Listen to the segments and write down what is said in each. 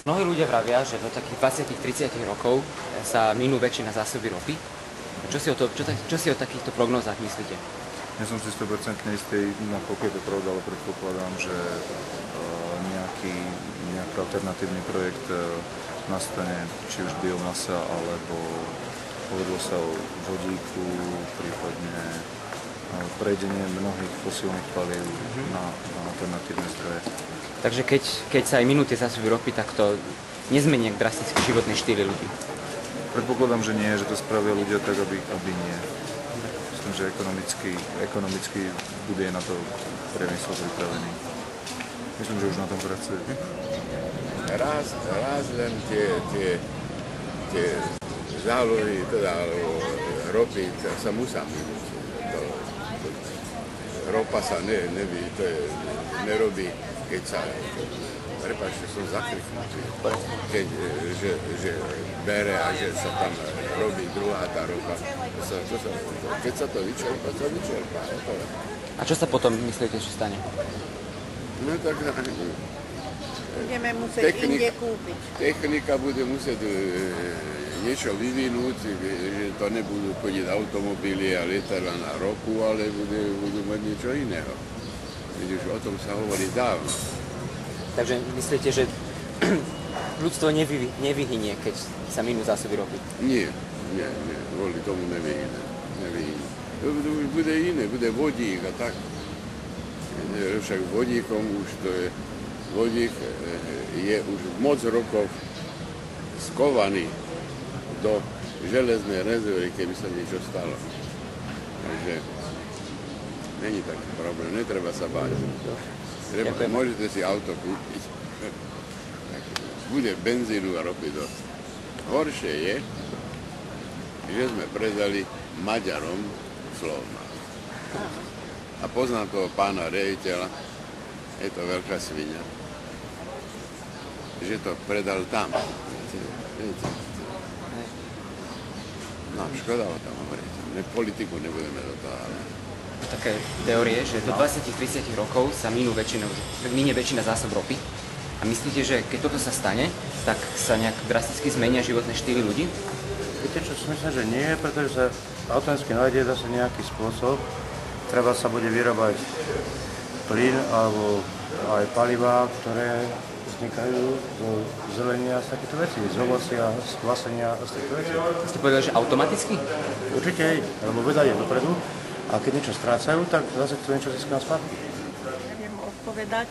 Mnohí ľudia vravia, že do takých 20-30 rokov sa minú väčšina zásoby ropy. Čo si o takýchto prognózach myslíte? Nie som si 100% istý, nakoľko je to pravda, ale predpokladám, že nejaký alternatívny projekt nastane, či už biomasa, alebo hovorilo sa o vodíku, prípadne prejdenie mnohých fosílnych palív na alternatívne zdroje. Takže keď sa aj minú tie zásoby ropy, tak to nezmení drasticky životné štýly ľudí. Predpokladám, že nie, že to spravia ľudia tak, aby nie. Myslím, že ekonomicky bude na to priemysel pripravený. Myslím, že už na tom pracuje. Raz len tie zálohy, teda ropy sa musia minúť. Ropa sa nerobí, keď sa, prepáčte, som zakriknutý, že bere a že sa tam robí druhá tá ropa. Keď sa to vyčerpá, A čo sa potom myslíte, že stane? No tak budeme musieť inde kúpiť. Technika bude musieť niečo vyvinúť, že to nebudú chodiť automobily a lietadlá na ropu, ale budú mať niečo iného. Veď už o tom sa hovorí dávno. Takže myslíte, že ľudstvo nevyhynie, keď sa minú zásoby ropy? Nie, kvôli tomu nevyhynie. Bude iné, bude vodík a tak. Však vodíkom už to je, vodík je už moc rokov skovaný do železnej rezervy, keby sa niečo stalo. Takže není taký problém, netreba sa báť. Môžete si auto kúpiť. Bude benzínu a ropy dosť. Horšie je, že sme predali Maďarom Slovnaft. A poznám toho pána riaditeľa, je to veľká sviňa, že to predal tam. Viete. No, škoda o tom hovoriť. Politiku nebudeme do toho, ale... Také teórie, že do 20-30 rokov sa minie väčšina zásob ropy. A myslíte, že keď toto sa stane, tak sa nejak drasticky zmenia životné štýly ľudí? Viete čo, myslím, že nie, pretože sa automaticky nájde zase nejaký spôsob. Treba sa bude vyrábať plyn alebo aj palivá, ktoré vznikajú zo zelenia z takéto veci, z ovocia, z kvasenia a z takéto veci. Ste povedali, že automaticky? Určite, lebo veda je dopredu a keď niečo strácajú, tak zase chcú niečo získať spätky. Neviem odpovedať,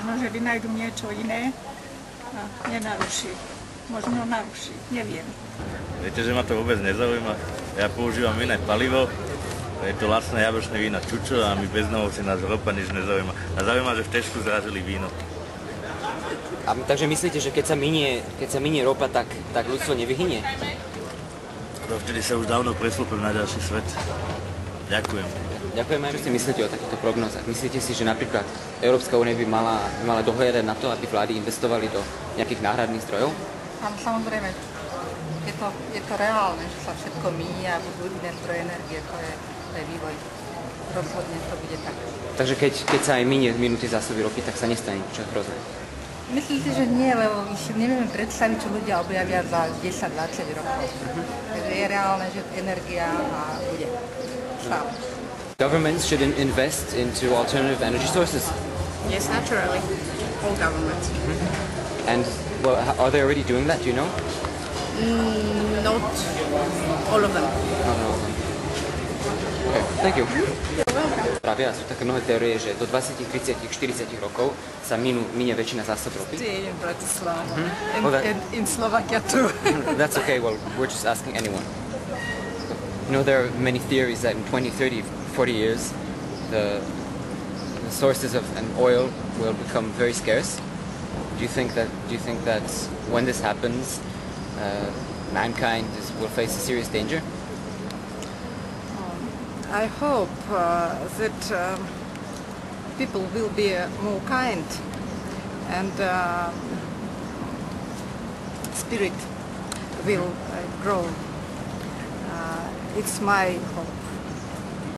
možno, že vynájdu niečo iné a nenaruší. Možno naruší, neviem. Viete, že ma to vôbec nezaujíma. Ja používam iné palivo, je to lacné jablčné víno Čučo a my bezdomovci nás ropa nič nezaujíma. A zaujíma, že v Tešku zrazili víno. Takže myslíte, že keď sa minie ropa, tak ľudstvo nevyhynie? Vtedy sa už dávno preslúpil na ďalší svet. Ďakujem. Ďakujem aj. Čo si myslíte o takýchto prognózach? Myslíte si, že napríklad Európska únia by mala dohľadať na to, aby vlády investovali do nejakých náhradných zdrojov? Áno, samozrejme. Je to reálne, že sa všetko míni a budú iné zdroje energie. To je vývoj. Rozhodne to bude tak. Takže keď sa aj minú tie zásoby ropy, tak sa nestane niečo hrozné? Myslím si, že nie, lebo my si nevieme predstaviť, čo ľudia objavia za 10-20 rokov. Takže je reálne, že energia bude stále. Governments should invest into alternative energy sources. Yes, naturally. All governments. And well, are they already doing that? Do you know? Not all of them. Not all of them. Okay, thank you. Pravia sú také mnohé teórie, že do 20, 30, 40 rokov sa minie väčšina zásob ropy. In Bratislava. In Slovakia too. That's okay, well, we're just asking anyone. You know, there are many theories that in 20, 30, 40 years, the sources of oil will become very scarce. Do you think that when this happens, mankind will face a serious danger? I hope that people will be more kind and spirit will grow. It's my hope.